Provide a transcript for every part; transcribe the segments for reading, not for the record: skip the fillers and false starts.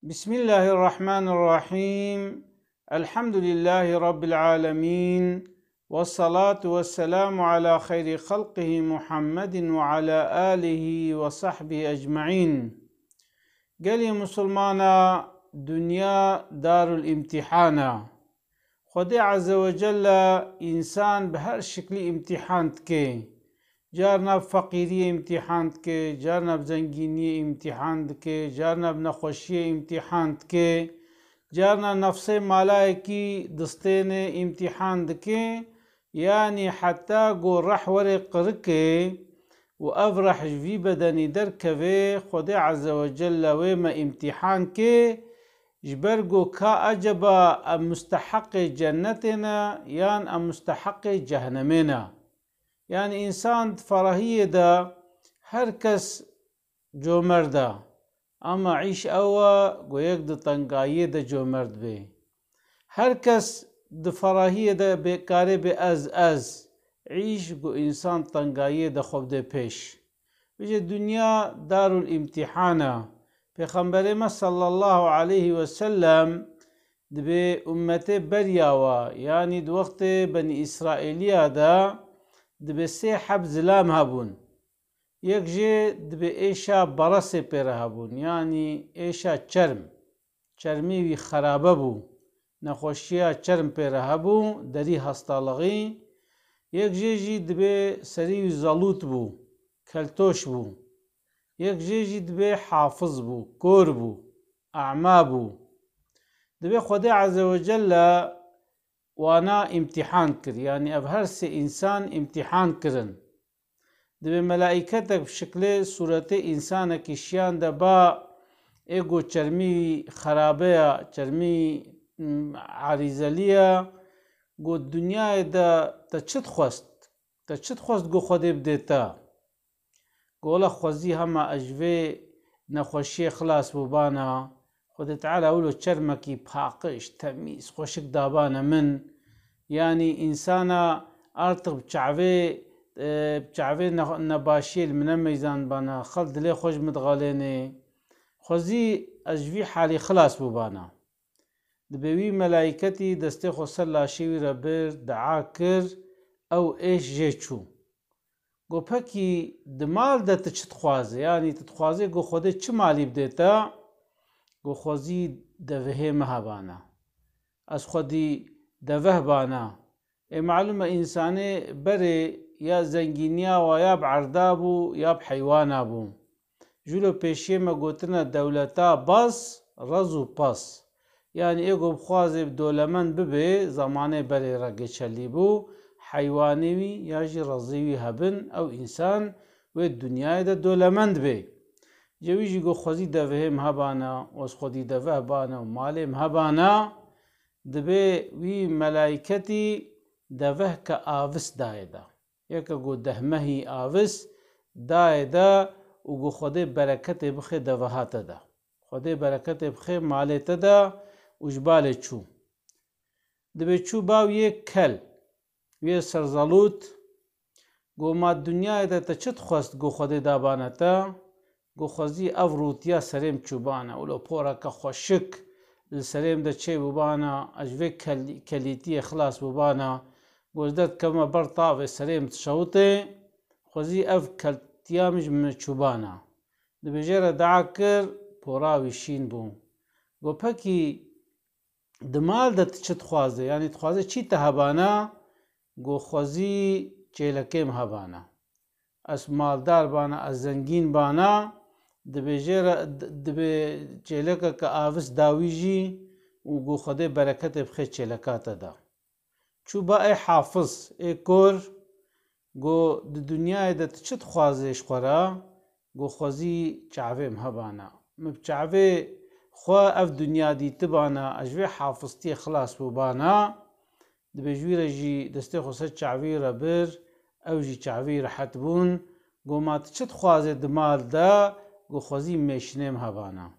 بسم الله الرحمن الرحيم. الحمد لله رب العالمين، والصلاة والسلام على خير خلقه محمد وعلى آله وصحبه أجمعين. قال مسلمانا دنيا دار الامتحانا. خدي عز وجل إنسان بهر شكل امتحان تكي، جارنا بفقیری امتحان که، جارنا بزنگینی امتحان که، جارنا بنخوشی امتحان که، جارنا نفس ملائکی دستین امتحان که، يعني حتى قو رح ورق ركي وأفرح في بدني دركبي خدي عز وجل وما امتحان كي جبرقو كا أجبا مستحق جنتنا يان مستحق جهنمنا. يعني إنسان فرهية دا هركس جومرد دا أما عيش أوا قويك دا تنقاية دا جومرد بي هركس دا فرهية دا بكاري بي أز عيش قو إنسان تنقاية دا خوب دا بيش بيجي الدنيا دار الامتحانة. پیغمبر صلى الله عليه وسلم دبي أمتي برياوا يعني دو وقت بني إسرائيلية دا دبي سي حب زلام هبون، يك جي دبي ايشا برسي بيره هبون، يعني ايشا چرمي وي خرابه بو، نخوشيا چرم بيره هبو دري هستالغي. يك جي دبي سري زلوت بو، كلتوش بو. يك جي دبي حافظ بو، كور بو، أعمى بو. دبي خدي عز وجل وانا امتحان كر، يعني أبهرس إنسان امتحان كرن. دبي ملائكتك بشكل صورة إنسانك الشيان دبا إيغو چرمي خرابية چرمي عريزلية قو الدنيا دا تچت خواست قو خدي بديتا قولا خوزي هما أجوي نخوشي خلاص ببانا خد تعالى أولو چرمكي باقش تميز خوشك دابانا من، يعني إنسانا أرتق بچعوي نباشيل من ميزان بانا خلد لي خوش مدغاليني خوزي أجوي حالي خلاص ببانا. دبوي ملايكتي دستي خو صلى شوي ربير دعا كر أو إيش جيچو قو پكي دمال دا تتخوازي، يعني تتخوازي قو خودي چه مالي بديتا قو خوزي دوه مهبانا از خودي دوه بانا. معلومة إنساني بري يا زنگينيا ويا بعردابو يا بحيوانابو جولو پیشي ما قوتنا دولتا بس رزو بس، يعني ايقو بخوازي بدولمن ببي زماني بري رقي چليبو حيوانيوي ياجي رزيوي هبن أو إنسان والدنيا دا دولمند بي جويجي قو خوزي دوه مهبانا واس خودي دوه بانا ومالي مهبانا. دبي وي ملايكتي دوه كآفس دايدا يكا قو دهمهي آفس دايدا وقو خودي بركتي بخي دوهات دا خودي بركتي بخي مالي تدا وجبالي چو. دبي چو باو يك كل وي سرزلوت قو ما الدنيا دا تچت خواست قو خودي دابانتا قو خوزي أفروتيا سريم چوبانا ولو پورا كخوشك السريم دا چه ببانا أجوه كليتي خلاص ببانا قوزدت كما برطاوه سريم تشوطي خوزي أف كلتيامج من چوبانا. دبجير دعاكر پوراوي شين بو قو پاكي دمال دا تچت خوازي، يعني تخوازي چي تهبانا قو خوزي چيلكيم هبانا اس مالدار بانا از زنگين بانا. دبي چيلكا كآفس داويجي وقو خده بركت بخي چيلكاتا دا چو با اي حافظ اي كور قو دنيا دا تشت خوازيش خورا قو خوزي چعوه مهبانا مبچعوه خوا اف دنيا دي تبانا اجوه حافظتي خلاص ببانا. دبي جويرا جي دستي خوصة چعوه ربر او جي چعوه رحت بون قو ما تشت خوازي دمال دا قو خوزي ميشنه مهبانا.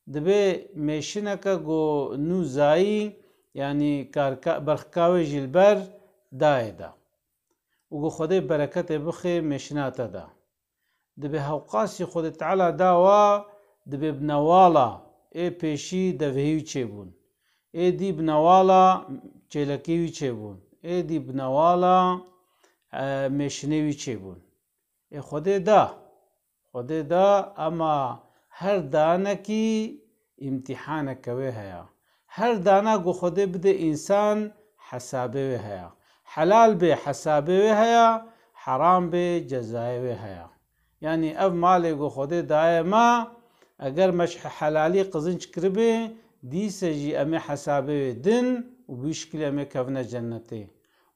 دبي ميشنكا قو نو زاي يعني برخكاوي جلبر دايدا وقو خدي بركت بخي ميشناتا دا. دبي هوقاسي خود تعالى داوا دبي بنوالا ای پیشی دوهیوی چه بون ای دی بنوالا چیلکیوی چه بون ای دی بنوالا میشنیوی چه بون ای خودی دا اما هر دانه کی امتحان کوي هيا هر دانه گو خودی بده انسان حسابه هيا حلال به حسابه هيا حرام به جزایه هيا يعني اف مالي گو خودی دائما اگر مش حلالي قزنج کربه دي سجي امي حسابه دن وبيشكل امي كفنا جنتي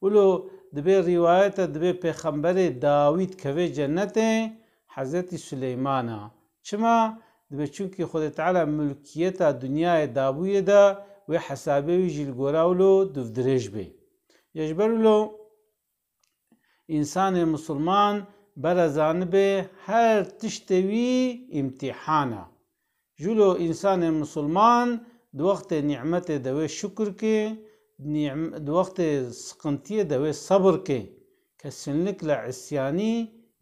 ولو دبي رواية دبي پیغمبر داوود كوي جنتي حضرت سليمانا چما دبي چونكي خود تعالى ملكيتا دنيا دابوية دا و حسابه جيل گوراولو دفدريج بي يجبرلو انسان مسلمان برزان به هر تشتوي امتحانا جلو انسان مسلمان دو وقت نعمت دوي شکر کے دو وقت سقنتی دوي صبر کے کسنلک لعسیانی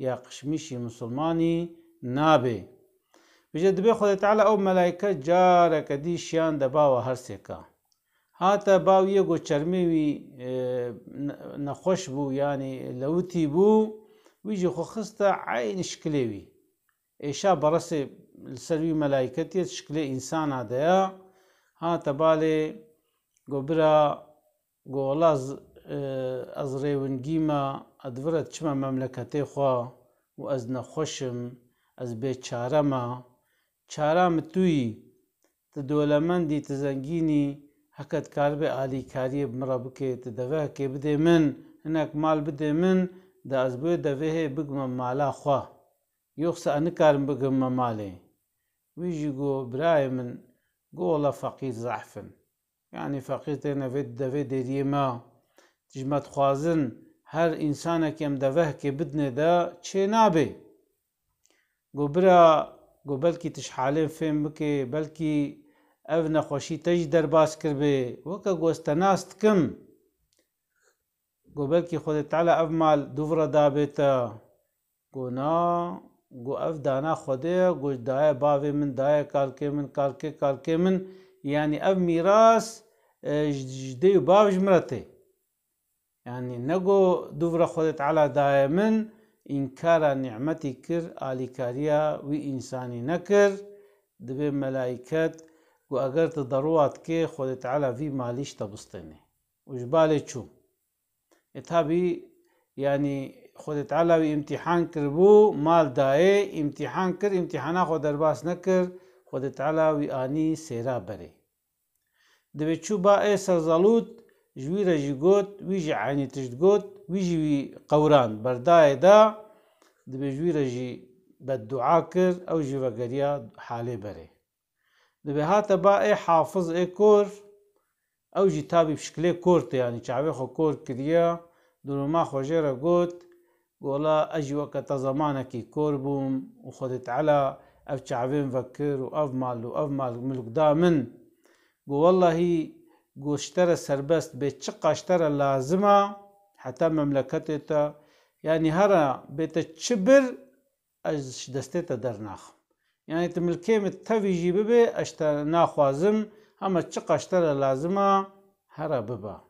یا قشمیشی مسلمانی نابه بجد دبي خود تعالى او ملائكة جارك دي شيان دباوة هرسيكا هاتا باو يگو چرميوي نخوش بو يعني لوتي بو ويجي خو خستا عين شكليوي ايشا برسي السلوي ملائكتي شكلي انسان هذا هاتا بالي گو برا گو والله از ريونگيما ادورت چما مملكتي خوا و از نخوشم از بيچارما چارام توی تدولمندی تزنگینی هکت کاربه آلی کاری بمرا بکه تدوه که بده من هناك مال بده من دا از بوی دوه بگم مالا خواه یوخس انکارم بگم ماله ويجي گو برای من گو والله فقير زعفن يعني فقير تينا فيد دوه ديما تجمت خوازن هر انسانك يم دوه که بدنه دا چه نابه گو برا گو بلکی تشحالين فهم بكي بلکی او نخوشی تج درباس کربه وکا گو استناست کم گو بلکی خود تعالی او مال دوورا دابتا گو نا گو اف دانا خوده گو دای باوی من دای کالکه من يعني اف میراس جدي باوج مرته يعني نگو دوورا خود تعالی دای من إنكار نعمتي كر آلي كاريا وإنساني نكر دبي ملائكات و اگر تضروات كي خود تعالى في ماليش تبسطيني وجبالي چو اتابي يعني خود تعالى في امتحان كربو مال داي امتحان كر امتحانا خود درباس نكر خود تعالى في آني سيرا بري دبي چو باي سرزالوت جوي رجيگوت ويجي عيني تجدگوت ويجي قوران برداي دا دبي جوي رجي بالدعاء كر او جي وقريا حالي بري دبي هاتا باي حافظ اي كور او جي تابي بشكلي كورت يعني چاوي خو كور كريا دونو ما خوجيرا قوت قولا اجي وقت زمانكي كور بوم وخدت على اف چاوين فكر واف مال ملك دامن قو والله قو اشترى سربست بيت شقا اشترى لازمة حتى مملكتتا يعني هرا بيت تشبر اج دستيتا درناخ يعني تملكيم التوي جي ببي اشتا ناخوازم اما تشقا اشترى لازمة هرا ببا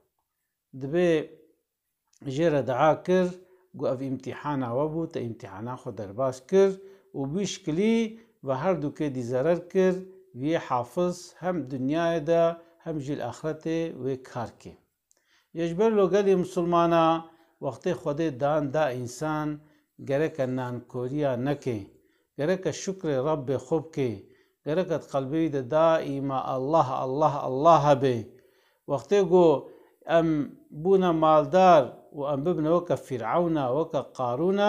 دبي جيرا دعاكر قو اف امتحانا وابو تا امتحانا خو درباس كر وبيشكلي وهردو كي دي زرر كر وي حافظ هم دنيا دا هم جي الآخرته وكاركي يجبر لو قالي مسلمانا وقت خودي دان دا انسان گرك نان كوريا نكي گرك الشكر رب خوبكي گرك قلبي دائما الله الله الله به وقت جو ام بونا مالدار وام ببنا وكا فرعون وكا قارون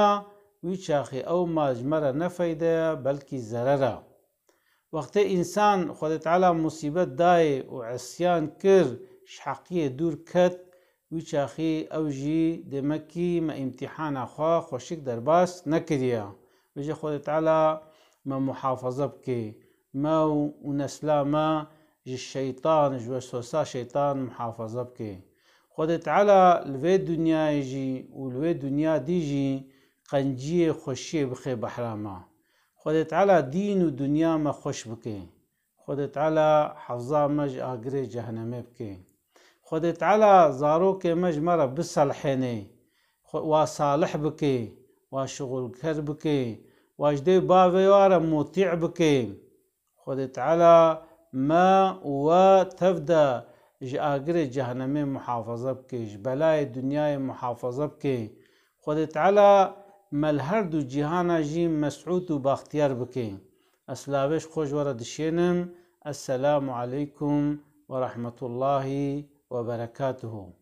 ويشاخي او ما جمرة نفيدة بلكي زررة وقت انسان خود تعالى مصيبت داي وعصيان كر شحقية دور كت ويشاخي او جي دمكي ما امتحان اخوا خوشك درباس نكريا وجي خود تعالى ما محافظة بكي ما ونسلا ما جي الشيطان جو وسوسة شيطان محافظة بكي خود تعالى الوي دنيا يجي والوي دنيا ديجي قنجية خوشية بخي بحراما خود تعالى دين و دنيا ما خوش بكي خود تعالی حفظا مج آگری جهنمه بکه خود تعالی زارو که مج مرا بصلحنه و صالح بکه و شغل کر بکه و اجده باویوار مطیع بکه خود تعالی ما و تفدا آگر جهنم محافظه بکش بلای دنیای محافظه بکه خود تعالی مل هر دو جهان جی مسعود و باختیار بکه اسلاوش خوش ورد شینم السلام علیکم و رحمت الله و برکاته